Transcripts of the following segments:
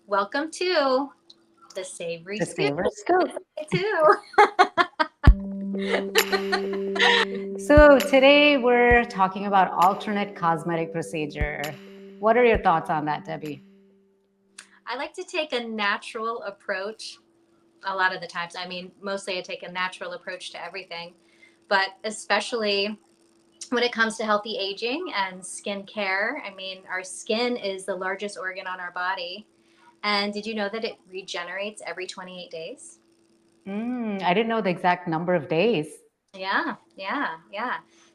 Welcome to the Savory The Scoop. Savor Scoop. Too. So today we're talking about alternate cosmetic procedure. What are your thoughts on that, Debbie? I like to take a natural approach a lot of the times. I mean, mostly I take a natural approach to everything, but especially when it comes to healthy aging and skincare. I mean, our skin is the largest organ on our body. And did you know that it regenerates every 28 days? I didn't know the exact number of days. Yeah.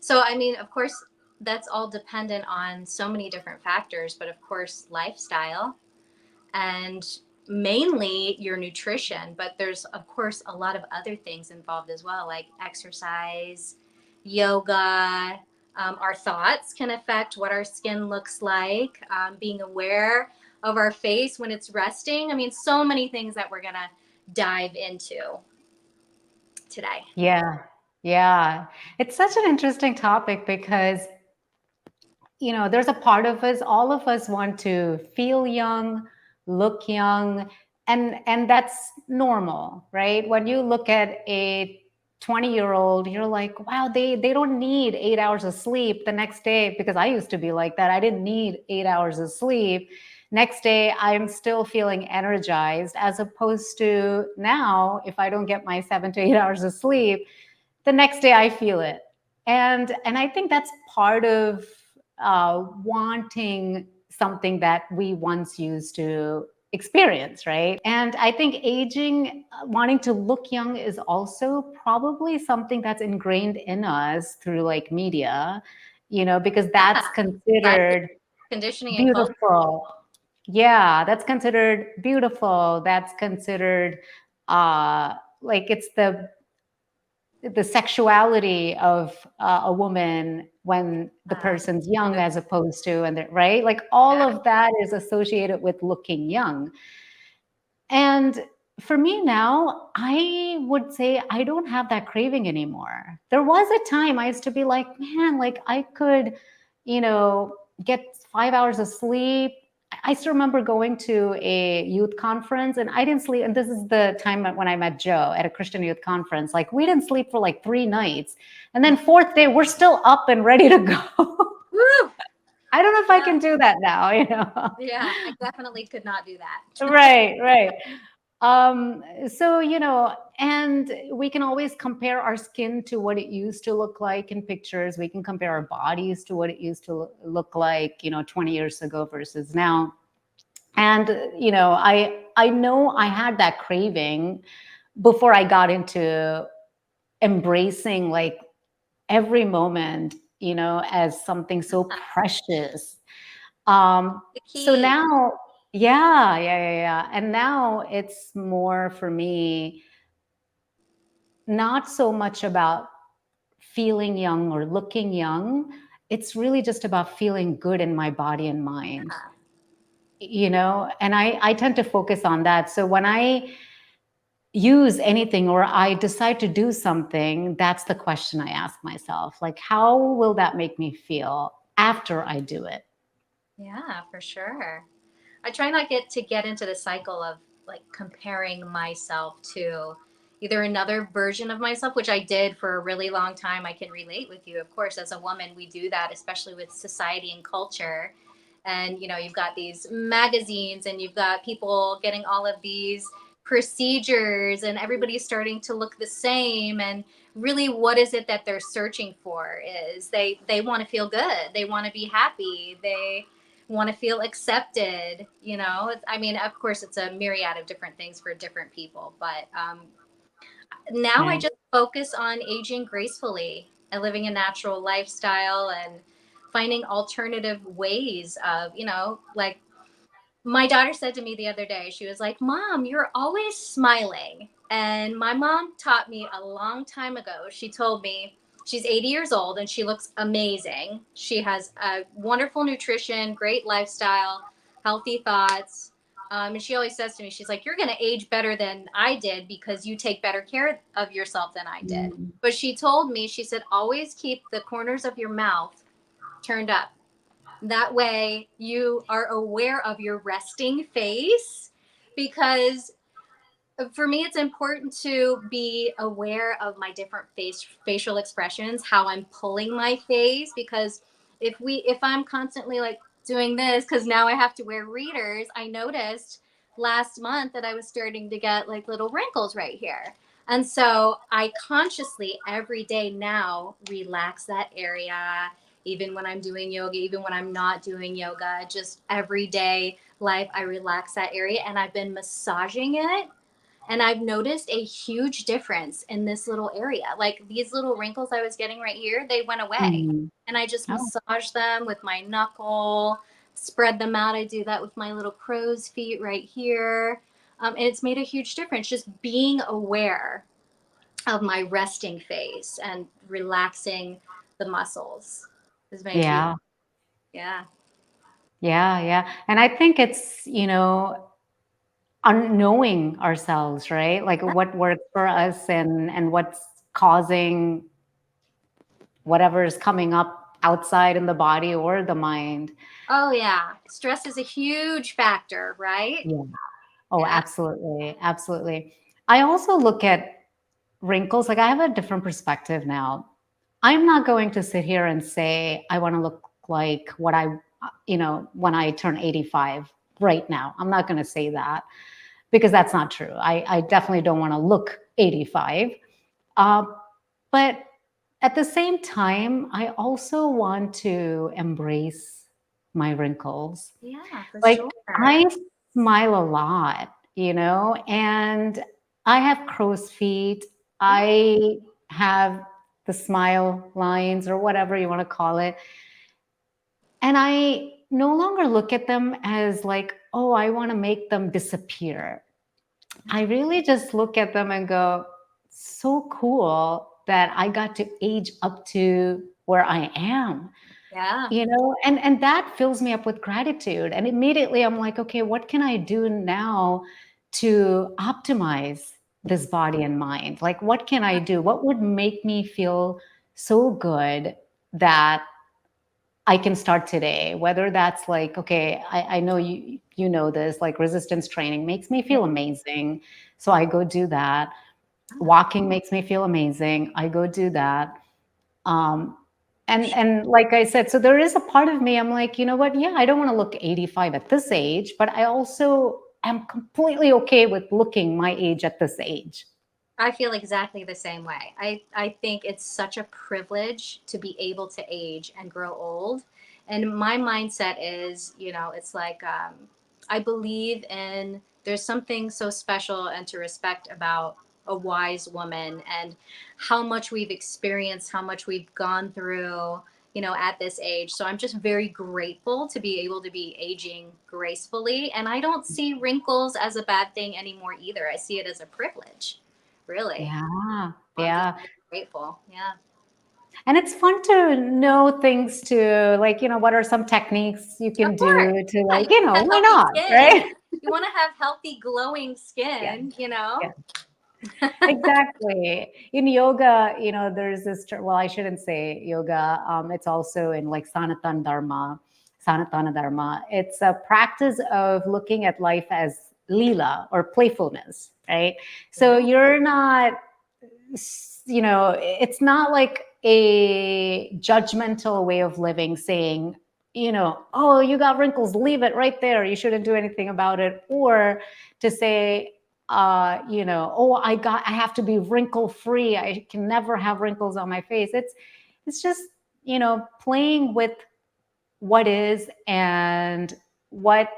So, I mean, of course, that's all dependent on so many different factors, but of course, lifestyle and mainly your nutrition. But there's, of course, a lot of other things involved as well, like exercise, yoga. Our thoughts can affect what our skin looks like, being aware of our face when it's resting. I mean, so many things that we're going to dive into today. Yeah, yeah. It's such an interesting topic because, there's a part of us, all of us want to feel young, look young, and that's normal, right? When you look at a 20-year-old, you're like, wow, they don't need 8 hours of sleep the next day, because I used to be like that. I didn't need 8 hours of sleep. Next day, I'm still feeling energized, as opposed to now, if I don't get my 7 to 8 hours of sleep, the next day I feel it. And I think that's part of wanting something that we once used to experience, right? And I think aging, wanting to look young, is also probably something that's ingrained in us through like media, because that's Yeah. Society, considered conditioning and culture. beautiful. Yeah, that's considered beautiful. That's considered like it's the sexuality of a woman when the person's young, as opposed to, right, like all Yeah. of that is associated with looking young. And for me now, I would say I don't have that craving anymore. There was a time I used to be like, man, like I could, you know get 5 hours of sleep. I still remember going to a youth conference and I didn't sleep. And this is the time when I met Joe at a Christian youth conference. Like we didn't sleep for like 3 nights. And then fourth day, we're still up and ready to go. Woo! I don't know if I Yeah. can do that now. Yeah. I definitely could not do that. Right, right. So, and we can always compare our skin to what it used to look like in pictures. We can compare our bodies to what it used to look like, 20 years ago versus now. And, I know I had that craving before I got into embracing like every moment, as something so precious. The So key. now, yeah. And now it's more for me, not so much about feeling young or looking young. It's really just about feeling good in my body and mind, Yeah. and I tend to focus on that. So when I use anything or I decide to do something, that's the question I ask myself. Like, how will that make me feel after I do it? Yeah, for sure. I try not get into the cycle of like comparing myself to either another version of myself, which I did for a really long time. I can relate with you. Of course, as a woman, we do that, especially with society and culture. And you've got these magazines and you've got people getting all of these procedures and everybody's starting to look the same. And really, what is it that they're searching for? Is they want to feel good, they want to be happy, they want to feel accepted. I mean, of course, it's a myriad of different things for different people, but now I Yeah. just focus on aging gracefully and living a natural lifestyle and finding alternative ways of, like my daughter said to me the other day, she was like, Mom, you're always smiling. And my mom taught me a long time ago. She told me she's 80 years old and she looks amazing. She has a wonderful nutrition, great lifestyle, healthy thoughts. And she always says to me, she's like, you're going to age better than I did because you take better care of yourself than I did. Mm. But she told me, she said, always keep the corners of your mouth turned up. That way you are aware of your resting face because for me it's important to be aware of my different facial expressions, how I'm pulling my face, because if I'm constantly like doing this, because now I have to wear readers, I noticed last month that I was starting to get like little wrinkles right here. And so I consciously every day now relax that area, even when I'm doing yoga, even when I'm not doing yoga, just everyday life, I relax that area and I've been massaging it, and I've noticed a huge difference in this little area. Like these little wrinkles I was getting right here, they went away. Mhm. And I just Oh, massage them with my knuckle, spread them out. I do that with my little crow's feet right here. And it's made a huge difference just being aware of my resting face and relaxing the muscles has made a huge, yeah. yeah. Yeah, yeah. And I think it's, unknowing ourselves, right? Like what works for us and what's causing whatever is coming up outside in the body or the mind. Oh, yeah. Stress is a huge factor, right? Yeah. Oh, Yeah. absolutely. Absolutely. I also look at wrinkles, like I have a different perspective now. I'm not going to sit here and say I want to look like what when I turn 85 right now. I'm not going to say that because that's not true. I definitely don't want to look 85. Uh, but at the same time, I also want to embrace my wrinkles. Yeah, for Like sure. I smile a lot, and I have crow's feet. Yeah. I have the smile lines or whatever you want to call it. And I no longer look at them as like, oh, I want to make them disappear. I really just look at them and go, so cool that I got to age up to where I am, Yeah. and that fills me up with gratitude. And immediately I'm like, okay, what can I do now to optimize this body and mind? Like, what can I do? What would make me feel so good that I can start today? Whether that's like, okay, I know you know this, like resistance training makes me Yeah. feel amazing. So I go do that. Walking makes me feel amazing. I go do that. Um, and like I said, so there is a part of me, I'm like, you know what? Yeah, I don't want to look 85 at this age, but I also am completely okay with looking my age at this age. I feel exactly the same way. I think it's such a privilege to be able to age and grow old. And my mindset is, it's like I believe in there's something so special and to respect about a wise woman and how much we've experienced, how much we've gone through, at this age. So I'm just very grateful to be able to be aging gracefully. And I don't see wrinkles as a bad thing anymore either. I see it as a privilege, really. Yeah, I'm just yeah. very grateful. Yeah. And it's fun to know things to like, what are some techniques you Of can course. do to Yeah, like, you want to have why healthy not? skin. Right? You want to have healthy, glowing Yeah. skin. Yeah. Exactly. In yoga, there's this, well, I shouldn't say yoga. It's also in like Sanatana Dharma. It's a practice of looking at life as Leela or playfulness, right? So Yeah. you're not, it's not like a judgmental way of living saying, oh, you got wrinkles, leave it right there. You shouldn't do anything about it. Or to say, oh, I have to be wrinkle free. I can never have wrinkles on my face. It's just, playing with what is and what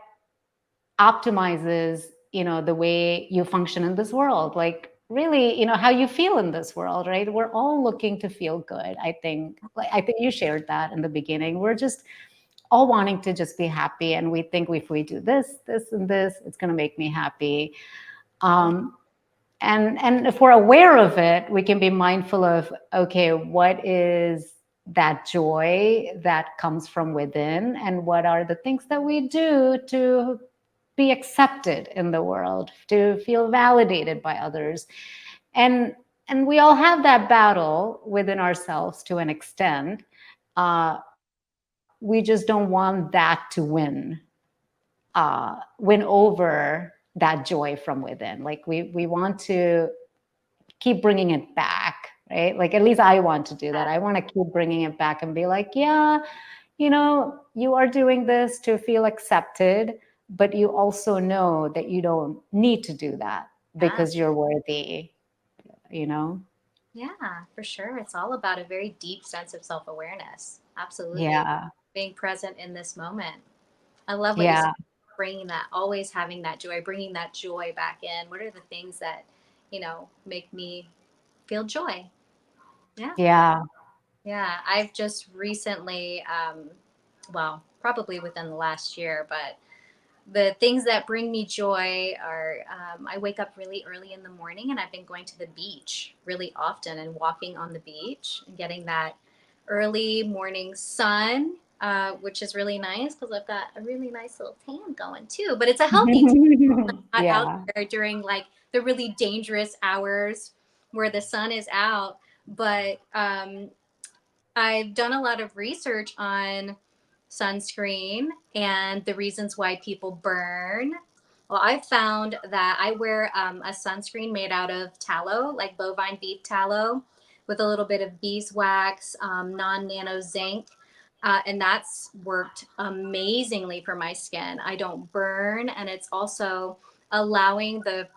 optimizes, the way you function in this world. Like really, how you feel in this world, right? We're all looking to feel good. I think you shared that in the beginning. We're just all wanting to just be happy, and we think if we do this and this, it's going to make me happy. um, and if we're aware of it, we can be mindful of, okay, what is that joy that comes from within, and what are the things that we do to be accepted in the world, to feel validated by others. And we all have that battle within ourselves to an extent. We just don't want that to win over, that joy from within. Like we want to keep bringing it back, right? Like at least I want to do that. I want to keep bringing it back and be like, yeah, you are doing this to feel accepted, but you also know that you don't need to do that Yeah. because you're worthy, you know? Yeah, for sure. It's all about a very deep sense of self awareness. Absolutely. Yeah. Being present in this moment. I love what you said, Yeah. bringing that, always having that joy, bringing that joy back in. What are the things that, make me feel joy? Yeah. Yeah. Yeah. I've just recently, well, probably within the last year, but the things that bring me joy are I wake up really early in the morning and I've been going to the beach really often and walking on the beach and getting that early morning sun, which is really nice because I've got a really nice little tan going too. But it's a healthy tan, not out Yeah. there during like the really dangerous hours where the sun is out. But I've done a lot of research on sunscreen and the reasons why people burn. Well, I found that I wear a sunscreen made out of tallow, like bovine beef tallow, with a little bit of beeswax, non nano zinc. And that's worked amazingly for my skin. I don't burn, and it's also allowing the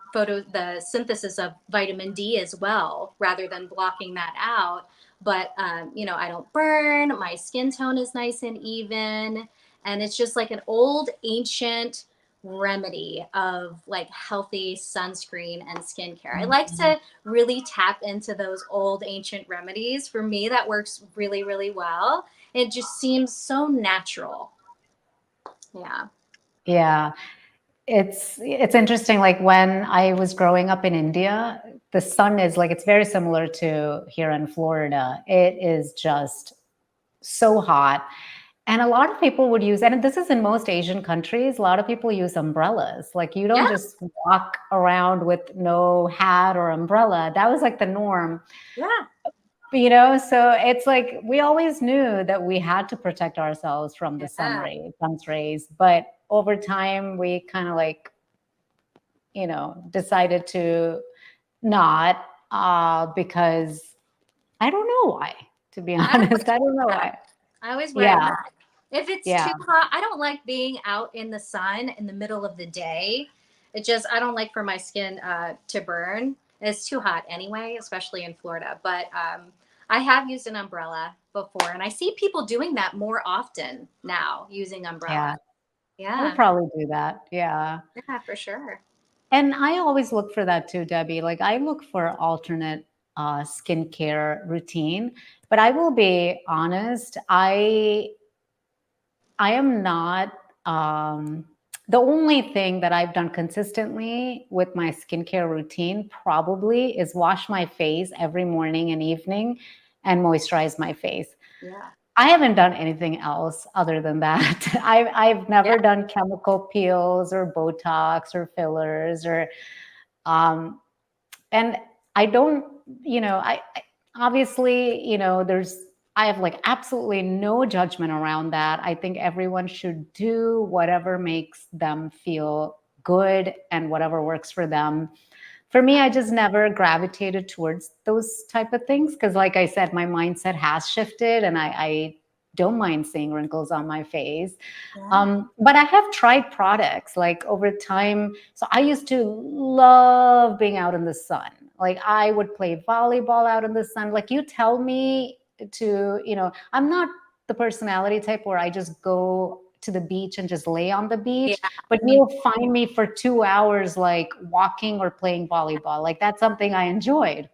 synthesis of vitamin D as well, rather than blocking that out. But I don't burn. My skin tone is nice and even, and it's just like an old ancient remedy of like healthy sunscreen and skincare. I like Mhm. to really tap into those old ancient remedies. For me, that works really, really well. It just seems so natural. Yeah. Yeah. It's interesting. Like when I was growing up in India, the sun is like it's very similar to here in Florida. It is just so hot. And a lot of people would use, and this is in most Asian countries, a lot of people use umbrellas. Like you don't Yeah. just walk around with no hat or umbrella. That was like the norm. Yeah. So it's like we always knew that we had to protect ourselves from the Yeah. sun's rays, but over time we kind of like, decided to not because I don't know why, to be I honest. I don't know always why. I always wear a Yeah, hat. If it's yeah, too hot, I don't like being out in the sun in the middle of the day. I don't like for my skin to burn. It's too hot anyway, especially in Florida. But I have used an umbrella before, and I see people doing that more often now, using umbrella. yeah. I would Yeah, probably do that. Yeah. yeah, for sure. And I always look for that too, Debbie. Like I look for alternate skincare routine, but I will be honest, I am not the only thing that I've done consistently with my skincare routine probably is wash my face every morning and evening and moisturize my face. Yeah, I haven't done anything else other than that. I've yeah, never done chemical peels or Botox or fillers or um, and I don't, I obviously, there's I have like absolutely no judgment around that. I think everyone should do whatever makes them feel good and whatever works for them. For me, I just never gravitated towards those type of things because, like I said, my mindset has shifted, and I don't mind seeing wrinkles on my face. yeah, But I have tried products like over time. So I used to love being out in the sun. Like I would play volleyball out in the sun. Like you tell me to, I'm not the personality type where I just go to the beach and just lay on the yeah. beach, but I mean, you'll find me for 2 hours like walking or playing volleyball. Like that's something I enjoyed.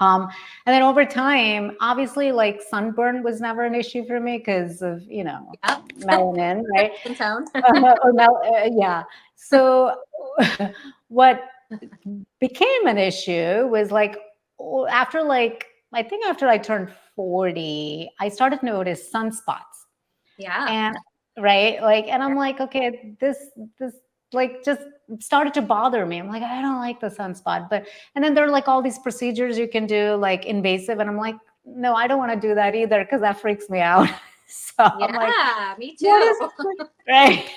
Um, and then over time, obviously, like sunburn was never an issue for me because of, yep. melanin, right? Skin tone. Yeah. So what became an issue was like after like I think after I turned 40, I started to notice sunspots. Yeah, And right, like, and I'm like, okay, this like just started to bother me. I'm like, I don't like the sunspot. But and then there are like all these procedures you can do, like invasive, and I'm like, no, I don't want to do that either because that freaks me out. So I'm like, yeah. Me what too. is right?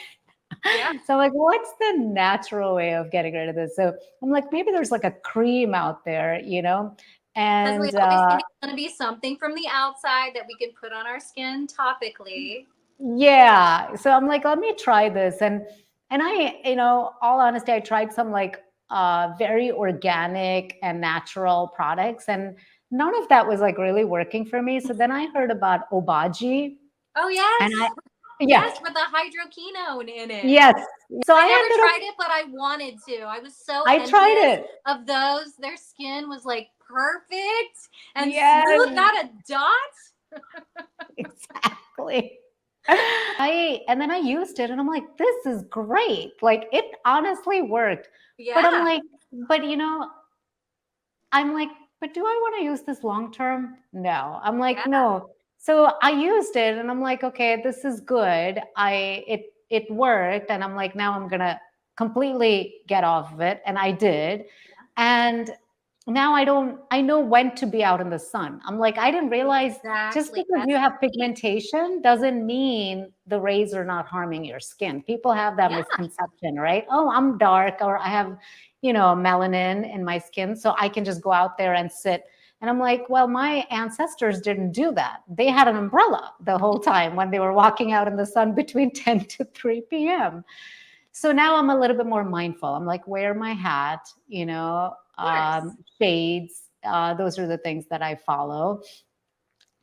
Yeah. So I'm like, what's the natural way of getting rid of this? So I'm like, maybe there's like a cream out there, you know? Because we And always think it's going to be something from the outside that we can put on our skin topically. yeah, so I'm like, let me try this. And I, all honesty, I tried some like very organic and natural products, and none of that was like really working for me. So then I heard about Obagi, Oh, and I, yes. yeah, Yes, with the hydroquinone in it. yes. So I I never ended up, tried it, but I wanted to. I was so I tried envious it. of those. Their skin was like perfect and smooth, Yes, not a dot. exactly. And then I used it and I'm like, this is great. Like it honestly worked. But I'm Yeah. like, but I'm like, but do I want to use this long term? No. I'm like, Yeah. no. So I used it and I'm like, okay, this is good. It worked. And I'm like, now I'm gonna completely get off of it. And I did. Yeah. And now I know when to be out in the sun. I'm like, I didn't realize just Exactly. because you That's the have key. pigmentation doesn't mean the rays are not harming your skin. People have that Yeah. misconception, right? Oh, I'm dark or I have melanin in my skin, so I can just go out there and sit. And I'm like, well, my ancestors didn't do that. They had an umbrella the whole time when they were walking out in the sun between 10 to 3 p.m. So now I'm a little bit more mindful. I'm like, wear my hat, Of course. shades. Those are the things that I follow.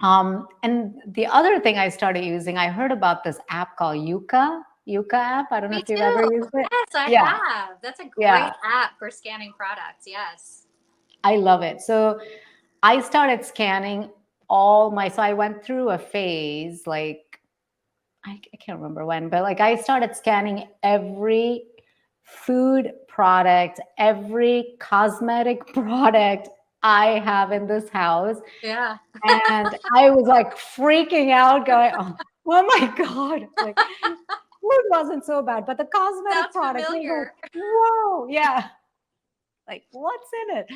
And the other thing I started using, I heard about this app called Yuka app. I don't know Me if you've ever too. used it. Yes, I Yeah, have. That's a yeah, great app for scanning products. Yes. I love it. So I started scanning so I went through a phase, like, I can't remember when, but like I started scanning every food product, every cosmetic product I have in this house. Yeah. And I was like freaking out, going, oh my God. Like, food wasn't so bad, but the cosmetic Sounds product was like, familiar. whoa, yeah. Like, what's in it?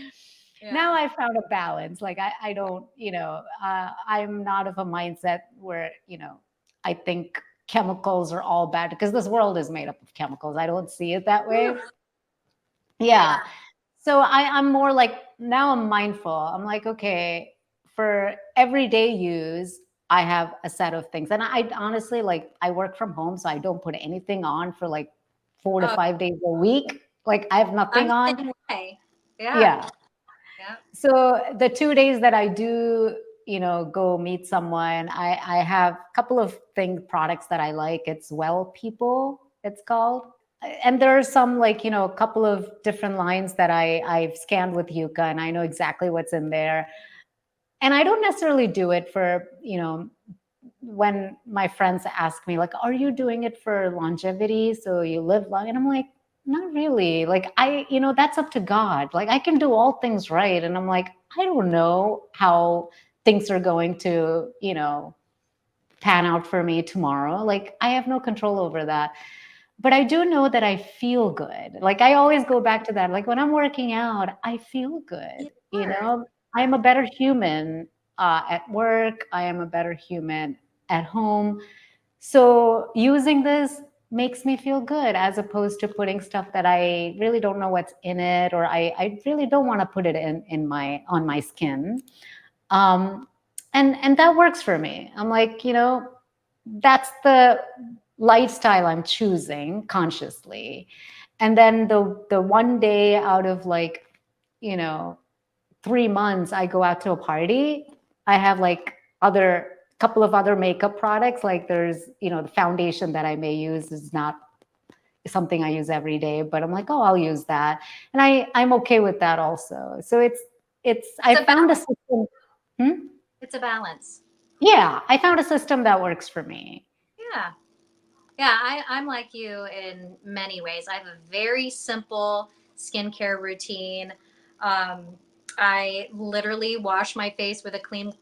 Now Yeah. I found a balance. Like, I don't, I'm not of a mindset where, I think chemicals are all bad because this world is made up of chemicals. I don't see it that Whew. way. Yeah. Yeah. So I'm more like, now I'm mindful. I'm like, okay, for everyday use, I have a set of things. And I honestly, like, I work from home, so I don't put anything on for like 4 to 5 days a week. Like, I have I'm nothing the on. same way. Yeah. Yeah. Yeah. So the 2 days that I do, go meet someone, I have a couple of products that I like. It's Well People, it's called. And there are some, like, a couple of different lines that I've scanned with Yuka, and I know exactly what's in there. And I don't necessarily do it for, when my friends ask me, like, are you doing it for longevity so you live long? And I'm like, not really. Like, that's up to God. Like, I can do all things right. And I'm like, I don't know how things are going to, pan out for me tomorrow. Like, I have no control over that. But I do know that I feel good. Like, I always go back to that. Like, when I'm working out, I feel Yeah, good. of course. I'm a better human at work. I am a better human at home. So using this makes me feel good, as opposed to putting stuff that I really don't know what's in it, or I really don't want to put it in my on my skin. Um, and that works for me. I'm like, that's the lifestyle I'm choosing consciously. And then the one day out of, like, you know 3 months, I go out to a party, I have like other couple of other makeup products. Like, there's, the foundation that I may use is not something I use every day, but I'm like, oh, I'll use that. And I'm okay with that also. So It's I a found a balance. system. Hmm? It's a balance. Yeah, I found a system that works for me. Yeah. Yeah, I'm like you in many ways. I have a very simple skincare routine. Um, I literally wash my face with a cream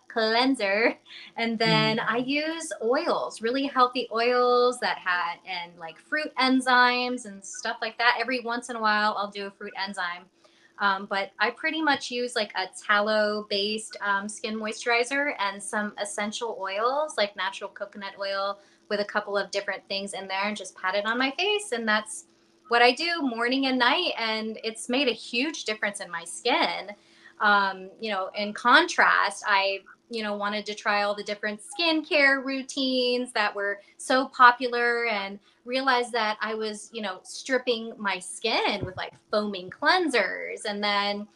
cleanser, and then I Mm. use oils, really healthy oils that had and like fruit enzymes and stuff like that. Every once in a while, I'll do a fruit enzyme. But I pretty much use like a tallow based skin moisturizer and some essential oils like natural coconut oil, with a couple of different things in there and just pat it on my face. And that's what I do morning and night. And it's made a huge difference in my skin. In contrast, I wanted to try all the different skincare routines that were so popular and realized that I was, stripping my skin with like foaming cleansers. And then,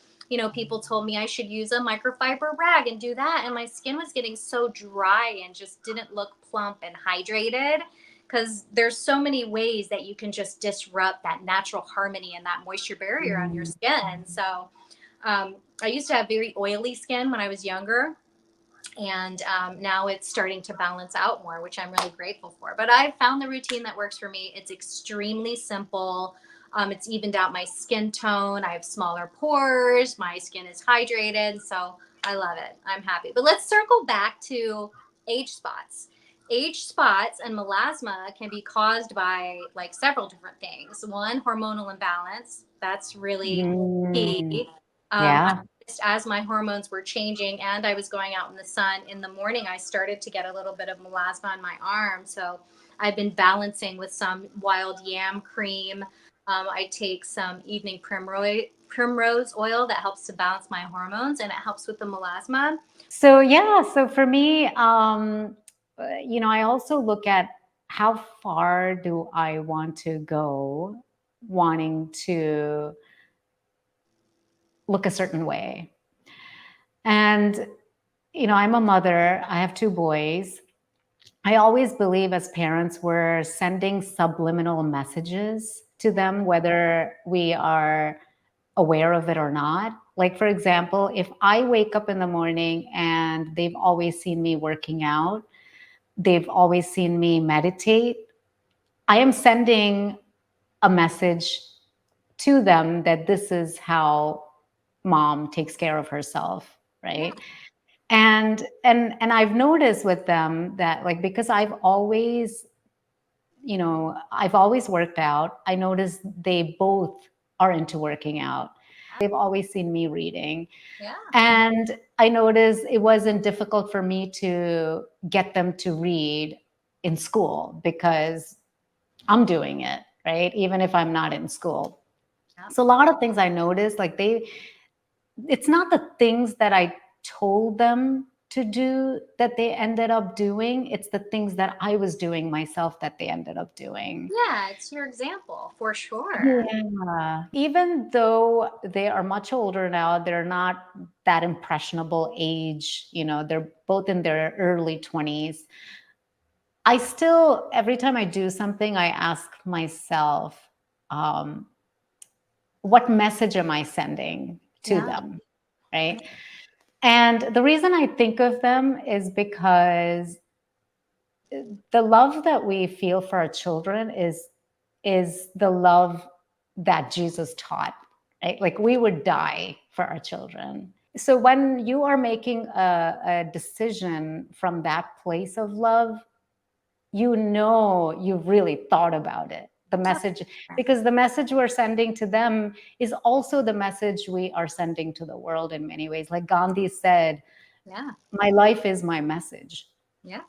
people told me I should use a microfiber rag and do that. And my skin was getting so dry and just didn't look plump and hydrated because there's so many ways that you can just disrupt that natural harmony and that moisture barrier on your Mm. skin. So I used to have very oily skin when I was younger, and now it's starting to balance out more, which I'm really grateful for. But I've found the routine that works for me. It's extremely simple. It's evened out my skin tone. I have smaller pores. My skin is hydrated, so I love it. I'm happy. But let's circle back to age spots. Age spots and melasma can be caused by like several different things. One, hormonal imbalance. That's really Mm. key. I Yeah. noticed as my hormones were changing and I was going out in the sun in the morning, I started to get a little bit of melasma on my arm. So I've been balancing with some wild yam cream. I take some evening primrose oil that helps to balance my hormones and it helps with the melasma. So yeah, so for me, I also look at how far do I want to go, wanting to look a certain way. And I'm a mother. I have two boys. I always believe as parents, we're sending subliminal messages to them, whether we are aware of it or not. Like, for example, if I wake up in the morning and they've always seen me working out, they've always seen me meditate, I am sending a message to them that this is how mom takes care of herself, Yeah, right? And I've noticed with them that, like, because I've always worked out, I noticed they both are into working out. They've always seen me reading. yeah, And I noticed it wasn't difficult for me to get them to read in school because I'm doing it, right? Even if I'm not in school. yeah, So a lot of things I noticed, like it's not the things that I told them to do that they ended up doing. It's the things that I was doing myself that they ended up doing. yeah. It's your example for sure. Yeah. Even though they are much older now, they're not that impressionable age. They're both in their early 20s. I still, every time I do something, I ask myself, um, what message am I sending to Yeah, them? Right. And the reason I think of them is because the love that we feel for our children is the love that Jesus taught, right? Like, we would die for our children. So when you are making a decision from that place of love, you've really thought about it. The yeah, message, because the message we're sending to them is also the message we are sending to the world in many ways. Like Gandhi said, yeah, my life is my message. yeah,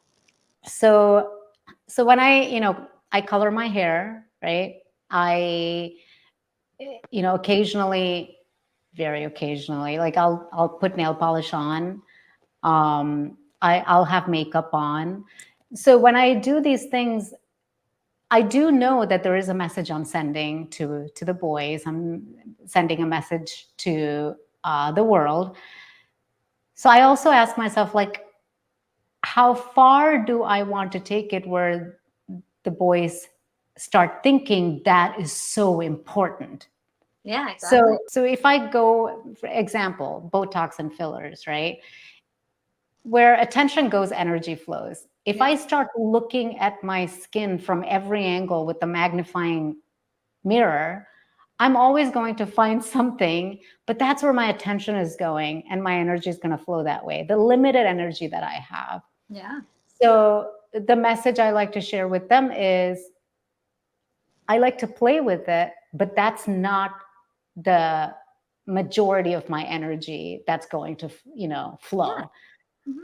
So when I color my hair, right? I occasionally, very occasionally, like I'll put nail polish on. I'll have makeup on. So when I do these things, I do know that there is a message I'm sending to the boys. I'm sending a message to the world. So I also ask myself, like, how far do I want to take it where the boys start thinking that is so important? yeah, exactly. So if I go, for example, Botox and fillers, right? Where attention goes, energy flows. If Yeah, I start looking at my skin from every angle with the magnifying mirror, I'm always going to find something, but that's where my attention is going and my energy is going to flow that way, the limited energy that I have. yeah, So the message I like to share with them is I like to play with it, but that's not the majority of my energy that's going to, yeah. flow, Hmm.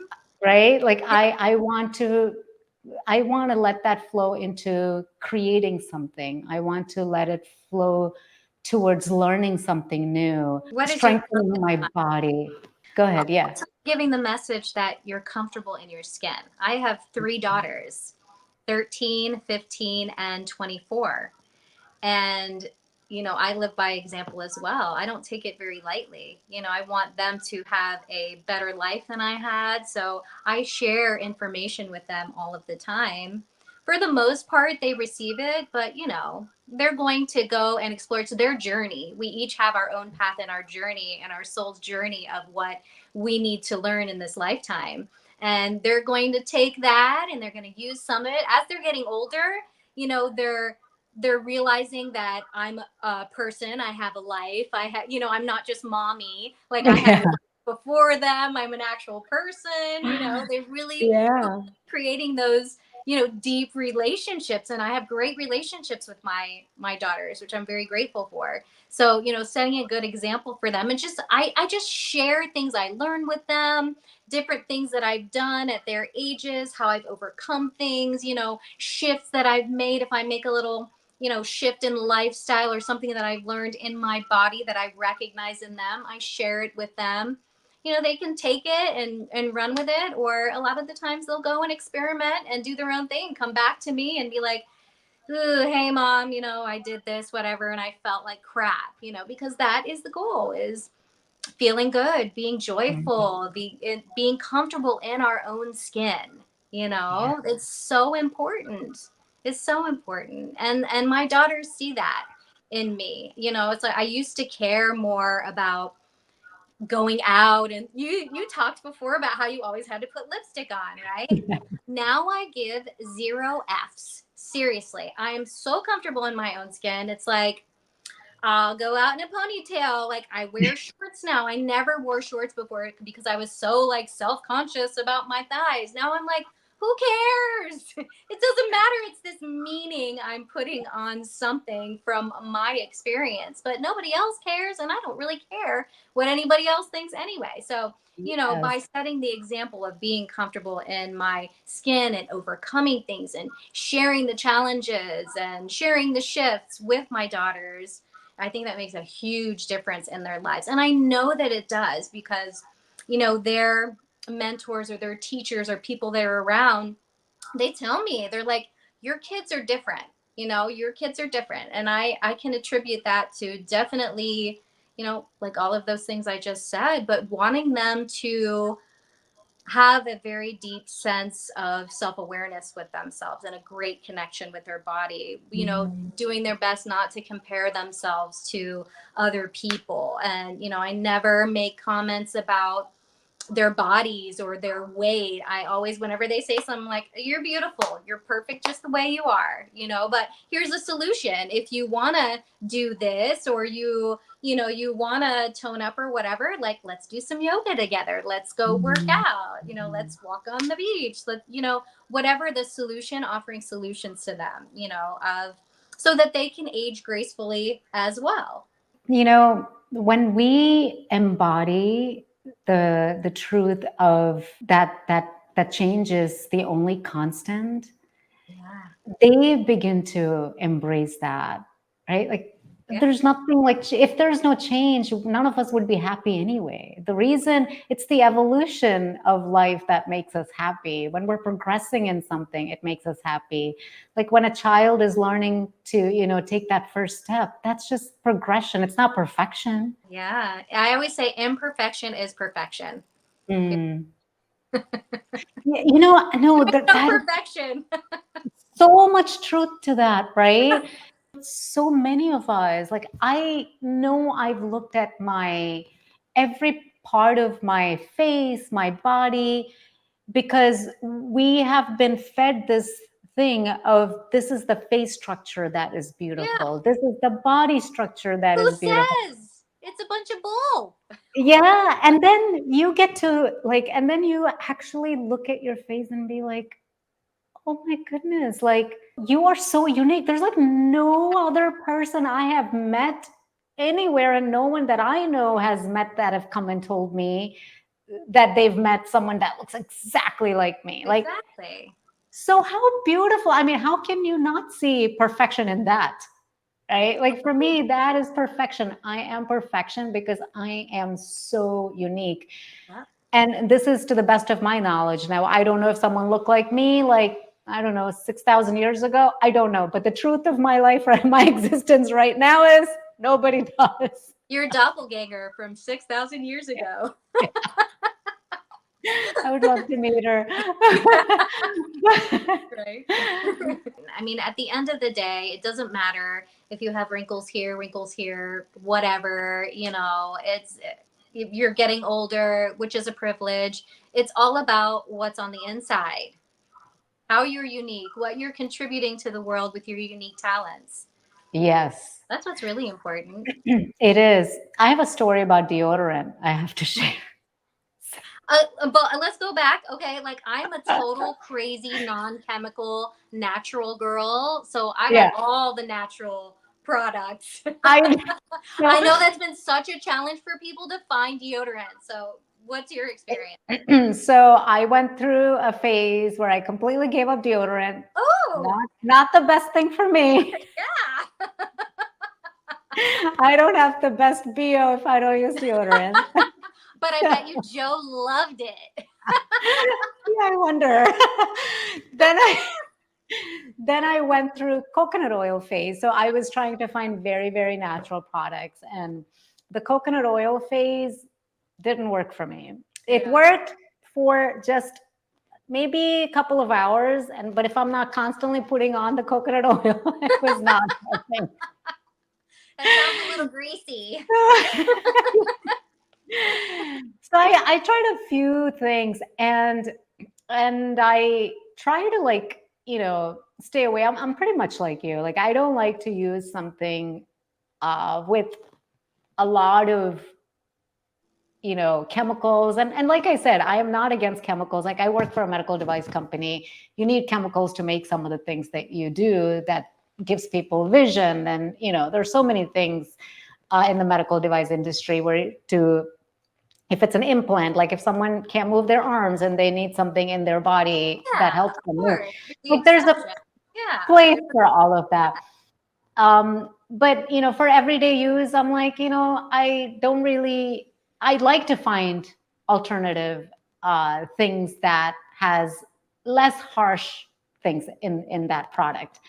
right? Like I want to. I want to let that flow into creating something. I want to let it flow towards learning something new, What is your strengthening my body. Go ahead. Yeah. also giving the message that you're comfortable in your skin? I have three daughters, 13, 15, and 24. And I live by example as well. I don't take it very lightly. I want them to have a better life than I had, so I share information with them all of the time. For the most part they receive it, but they're going to go and explore. It's their journey. We each have our own path in our journey and our soul's journey of what we need to learn in this lifetime, and they're going to take that and they're going to use some of it as they're getting older. They're realizing that I'm a person. I have a life. I'm not just mommy. Like, I had a Yeah. life before them. I'm an actual person. They really Yeah. creating those, deep relationships. And I have great relationships with my daughters, which I'm very grateful for. So, setting a good example for them, and just I just share things I learned with them, different things that I've done at their ages, how I've overcome things, shifts that I've made. If I make a little shift in lifestyle or something that I've learned in my body that I recognize in them, I share it with them. They can take it and run with it, or a lot of the times they'll go and experiment and do their own thing, come back to me and be like, "Ooh, hey mom, I did this, whatever, and I felt like crap," because that is the goal, is feeling good, being joyful, being comfortable in our own skin. Yeah. It's so important. It's so important. And my daughters see that in me. It's like I used to care more about going out, and you talked before about how you always had to put lipstick on, right? Now I give zero F's. Seriously, I am so comfortable in my own skin. It's like I'll go out in a ponytail. Like, I wear shorts now. I never wore shorts before because I was so like self-conscious about my thighs. Now I'm like, who cares? It doesn't matter. It's this meaning I'm putting on something from my experience, but nobody else cares, and I don't really care what anybody else thinks anyway. So, by Yes. setting the example of being comfortable in my skin and overcoming things and sharing the challenges and sharing the shifts with my daughters, I think that makes a huge difference in their lives. And I know that it does because, their mentors or their teachers or people that are around, they tell me, they're like, your kids are different. Your kids are different. And I can attribute that to definitely, like all of those things I just said, but wanting them to have a very deep sense of self-awareness with themselves and a great connection with their body, Mm. doing their best not to compare themselves to other people. And I never make comments about their bodies or their weight. I always, whenever they say something, like, you're beautiful, you're perfect just the way you are, but here's a solution. If you want to do this, or you want to tone up or whatever, like, let's do some yoga together. Let's go work Mm. out, let's walk on the beach. Whatever the solution, offering solutions to them, of so that they can age gracefully as well. When we embody the truth of that change is the only constant, Yeah. they begin to embrace that, right? Like, Yeah. there's nothing like, if there's no change, none of us would be happy anyway. The reason, it's the evolution of life that makes us happy. When we're progressing in something, it makes us happy. Like when a child is learning to, take that first step, that's just progression. It's not perfection. Yeah. I always say imperfection is perfection. Mm. Yeah, no, No that is perfection. so much truth to that, right? So many of us, like, I know I've looked at my every part of my face, my body, because we have been fed this thing of, this is the face structure that is Yeah. beautiful, this is the body structure that Who is beautiful. says? It's a bunch of bull. Yeah, and then you get to like, and then you actually look at your face and be like, oh my goodness, like, you are so unique. There's like no other person I have met anywhere, and no one that I know has met that have come and told me that they've met someone that looks exactly like me. Like, Exactly. So how beautiful. I mean, how can you not see perfection in that? Right? Like for me, that is perfection. I am perfection because I am so unique. Yeah. And this is to the best of my knowledge. Now, I don't know if someone looked like me, like, I don't know, 6,000 years ago. I don't know. But the truth of my life, right, my existence right now is nobody does. You're a doppelganger from 6,000 years ago. I would love to meet her. Right. I mean, at the end of the day, it doesn't matter if you have wrinkles here, whatever, it's if you're getting older, which is a privilege. It's all about what's on the inside, how you're unique, what you're contributing to the world with your unique talents. Yes, That's what's really important. it is. I have a story about deodorant I have to share. But let's go back. Okay, like I'm a total crazy non-chemical natural girl, so I got Yeah, all the natural products. I I know. know that's been such a challenge for people to find deodorant. So, what's your experience? So I went through a phase where I completely gave up deodorant. Oh, Not the best thing for me. yeah. I don't have the best BO if I don't use deodorant. But I bet you Joe loved it. Yeah, I wonder. then I then I went through coconut oil phase. So I was trying to find very, very natural products. And the coconut oil phase didn't work for me. It Yeah. worked for just maybe a couple of hours. And but if I'm not constantly putting on the coconut oil, it was not working. That sounds a little greasy. So I tried a few things and I try to like, stay away. I'm pretty much like you. Like I don't like to use something with a lot of chemicals and like I said, I am not against chemicals. Like I work for a medical device company. You need chemicals to make some of the things that you do that gives people vision and there's so many things in the medical device industry where to if it's an implant, like if someone can't move their arms and they need something in their body that Yeah, helps of them move, course. The like there's a exception. Yeah. place for all of that. But for everyday use, I'm like, I don't really. I'd like to find alternative things that has less harsh things in that product.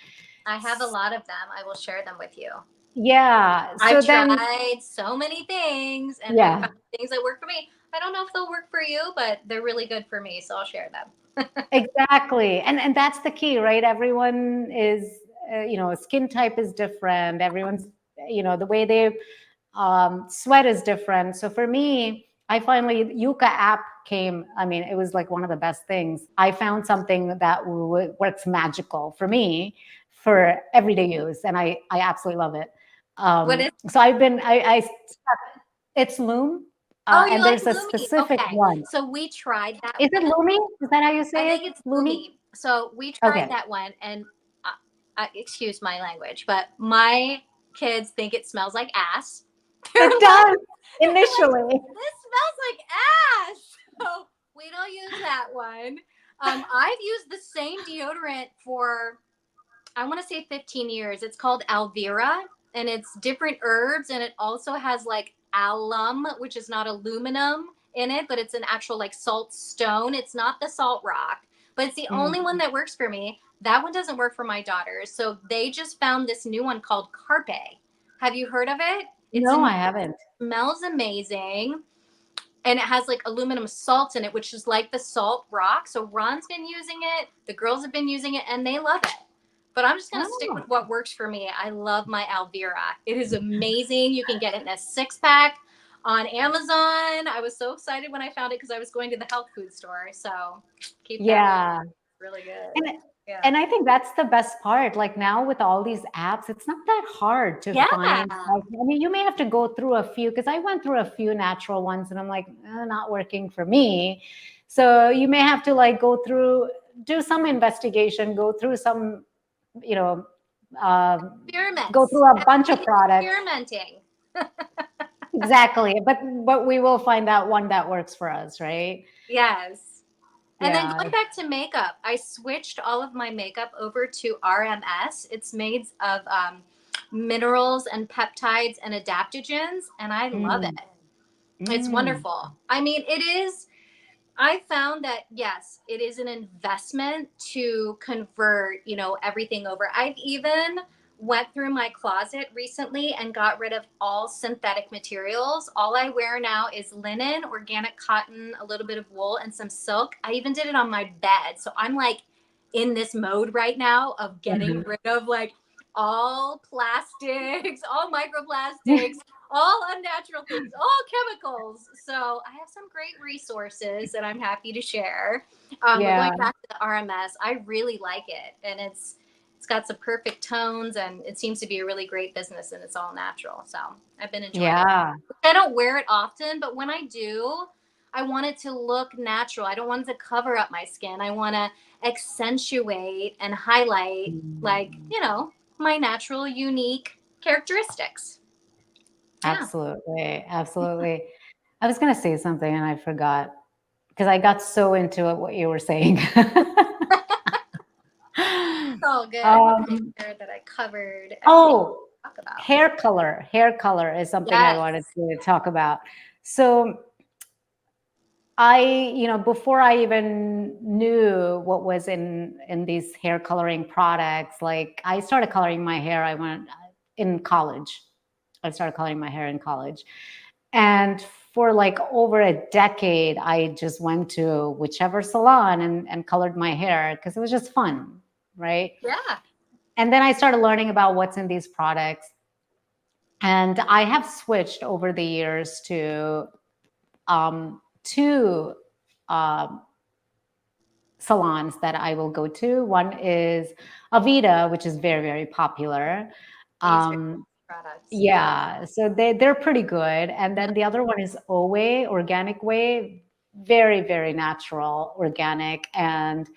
I have a lot of them. I will share them with you. Yeah. I've So then, tried so many things and I yeah, found things that work for me. I don't know if they'll work for you, but they're really good for me, so I'll share them. exactly. And that's the key, right? Everyone is, skin type is different. Everyone's, the way they sweat is different. So for me, I finally Yuka app came. I mean, it was like one of the best things. I found something that works magical for me for everyday use, and I absolutely love it. What is So I've been I it's Loom, Oh, you and like there's a Lumi. specific Okay. one. So we tried that Is it one. Loomy? Is that how you I say it? think it's Loomy? Lumi. So we tried Okay. that one and excuse my language, but my kids think it smells like ass. they're It like does they're like initially. this smells like ass. So we don't use that one. I've used the same deodorant for I want to say 15 years. It's called Alvira and it's different herbs and it also has like alum, which is not aluminum in it, but it's an actual like salt stone. It's not the salt rock, but it's the only one Mhm. that works for me. That one doesn't work for my daughters. So they just found this new one called Carpe. Have you heard of it? No, I haven't. Smells amazing and it has like aluminum salt in it, which is like the salt rock. So Ron's been using it, the girls have been using it, and they love it. But I'm just gonna stick Oh. with what works for me. I love my Alvira. It is amazing. You can get it in a 6-pack on Amazon. I was so excited when I found it because I was going to the health food store. So keep that Yeah. really good. And Yeah. and I think that's the best part. Like now with all these apps, it's not that hard to Yeah. find. Like, I mean, you may have to go through a few because I went through a few natural ones and I'm like, not working for me. So you may have to like go through, do some investigation, go through some, you know, um, go Experiments. through a bunch of Everything is products. experimenting. Exactly. But we will find out one that works for us, right? Yes. And then Yeah. going back to makeup, I switched all of my makeup over to RMS. It's made of minerals and peptides and adaptogens, and I love Mm, it. It's mm, wonderful. I mean, it is. I found that yes, it is an investment to convert, everything over. I've even went through my closet recently and got rid of all synthetic materials. All I wear now is linen, organic cotton, a little bit of wool and some silk. I even did it on my bed. So I'm like in this mode right now of getting mhm. rid of like all plastics, all microplastics, all unnatural things, all chemicals. So I have some great resources that I'm happy to share. But Yeah. going back to the RMS, I really like it, and it's got some perfect tones, and it seems to be a really great business, and it's all natural. So I've been enjoying it. Yeah. I don't wear it often, but when I do, I want it to look natural. I don't want it to cover up my skin. I want to accentuate and highlight, like, Mm, my natural, unique characteristics. Yeah. absolutely. Absolutely. I was going to say something and I forgot because I got so into it, what you were saying. It's all good. I want to make um, sure that I covered everything oh, to talk about. hair color. Hair color is something I wanted Yes. to talk about. So I, before I even knew what was in these hair coloring products, like I started coloring my hair. I went in college. I started coloring my hair in college. And for like over a decade, I just went to whichever salon and colored my hair because it was just fun, right? Yeah. And then I started learning about what's in these products. And I have switched over the years to two um, salons that I will go to. One is Avita, which is very, very popular. I use very Um, products. Yeah. yeah, so they're pretty good. And then the other one is Owe, Organic Way, very, very natural, organic, and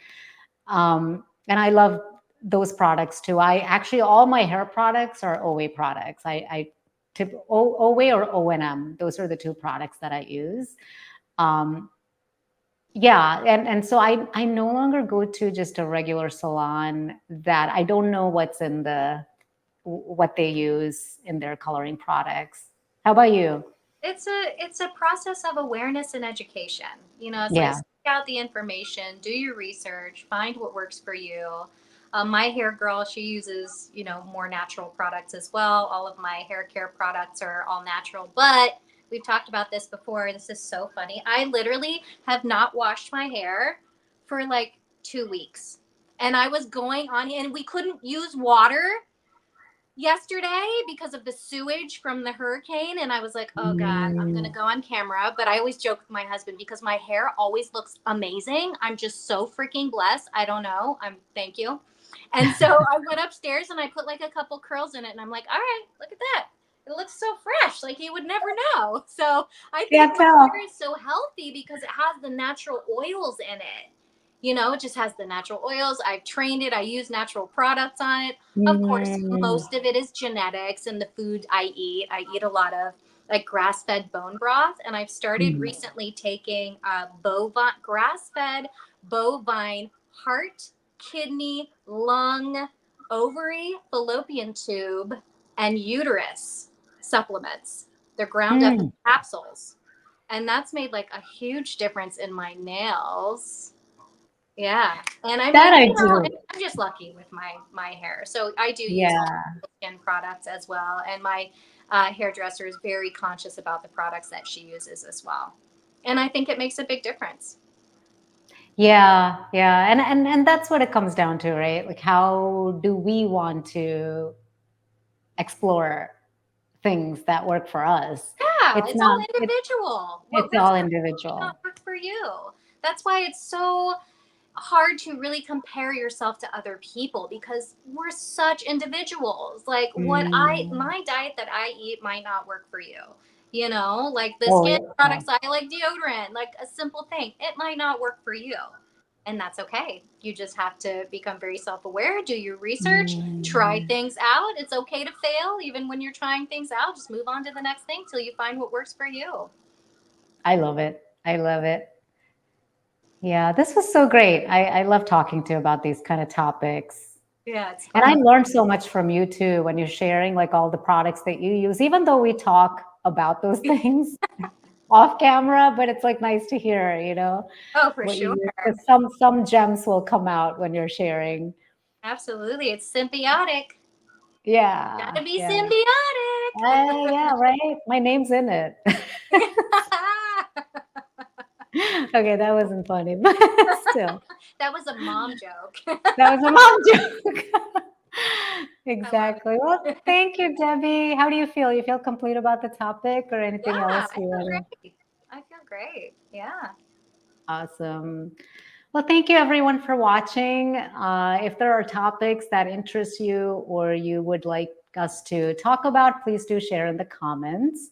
I love those products too. I actually all my hair products are Owe products. I tip Owe or O&M. Those are the two products that I use. Um, yeah, and so I no longer go to just a regular salon that I don't know what's in what they use in their coloring products. How about you? It's a process of awareness and education. It's like Yeah. seek out the information, do your research, find what works for you. My hair girl, she uses more natural products as well. All of my hair care products are all natural, but we've talked about this before. This is so funny. I literally have not washed my hair for like 2 weeks, and I was going on, and we couldn't use water yesterday because of the sewage from the hurricane, and I was like, oh god, I'm gonna Mm. go on camera. But I always joke with my husband because my hair always looks amazing. I'm just so freaking blessed. I don't know, thank you. And so I went upstairs and I put like a couple curls in it, and I'm like, all right, look at that, it looks so fresh, like you would never know. So I think Can't my tell. hair is so healthy because it has the natural oils in it. It just has the natural oils. I've trained it. I use natural products on it. Of course, Mm. most of it is genetics and the food I eat. I eat a lot of like grass fed bone broth. And I've started Mm. recently taking bovine, grass fed bovine heart, kidney, lung, ovary, fallopian tube, and uterus supplements. They're ground up in Mm. capsules. And that's made like a huge difference in my nails. Yeah, and I That mean, I do. I'm just lucky with my hair, so I do use all Yeah. skin products as well, and my hairdresser is very conscious about the products that she uses as well, and I think it makes a big difference. Yeah, yeah. And that's what it comes down to, right? Like how do we want to explore things that work for us? Yeah, It's it's all not individual. What it's works all for you may not individual. work for you. That's why it's so hard to really compare yourself to other people because we're such individuals. Like Mm. my diet that I eat might not work for you. Like the Oh, skin yeah. products, I like deodorant, like a simple thing. It might not work for you. And that's okay. You just have to become very self aware, do your research, try Mm. things out. It's okay to fail, even when you're trying things out. Just move on to the next thing till you find what works for you. I love it. I love it. Yeah, this was so great. I love talking to you about these kind of topics. Yeah, it's And I fun. learned so much from you too when you're sharing like all the products that you use, even though we talk about those things off camera, but it's like nice to hear, Oh, for what you sure. use. Because some gems will come out when you're sharing. Absolutely. It's symbiotic. Yeah, Gotta be yeah. symbiotic. Yeah, right. My name's in it. Okay, that wasn't funny, but still. That was a mom joke. That was a mom joke. I love Exactly. Well, it. thank you, Debbie. How do you feel? You feel complete about the topic or anything Yeah, else I you feel want to? great. I feel great. Yeah. Awesome. Well, thank you everyone for watching. If there are topics that interest you or you would like us to talk about, please do share in the comments.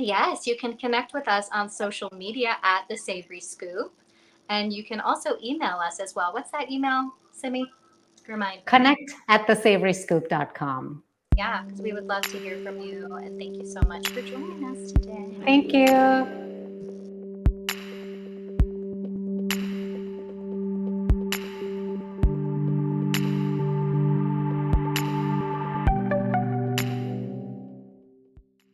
Yes, you can connect with us on social media at The Savory Scoop. And you can also email us as well. What's that email, Simi? Remind me. Connect at thesavoryscoop.com. Yeah, because we would love to hear from you. And thank you so much for joining us today. Thank you.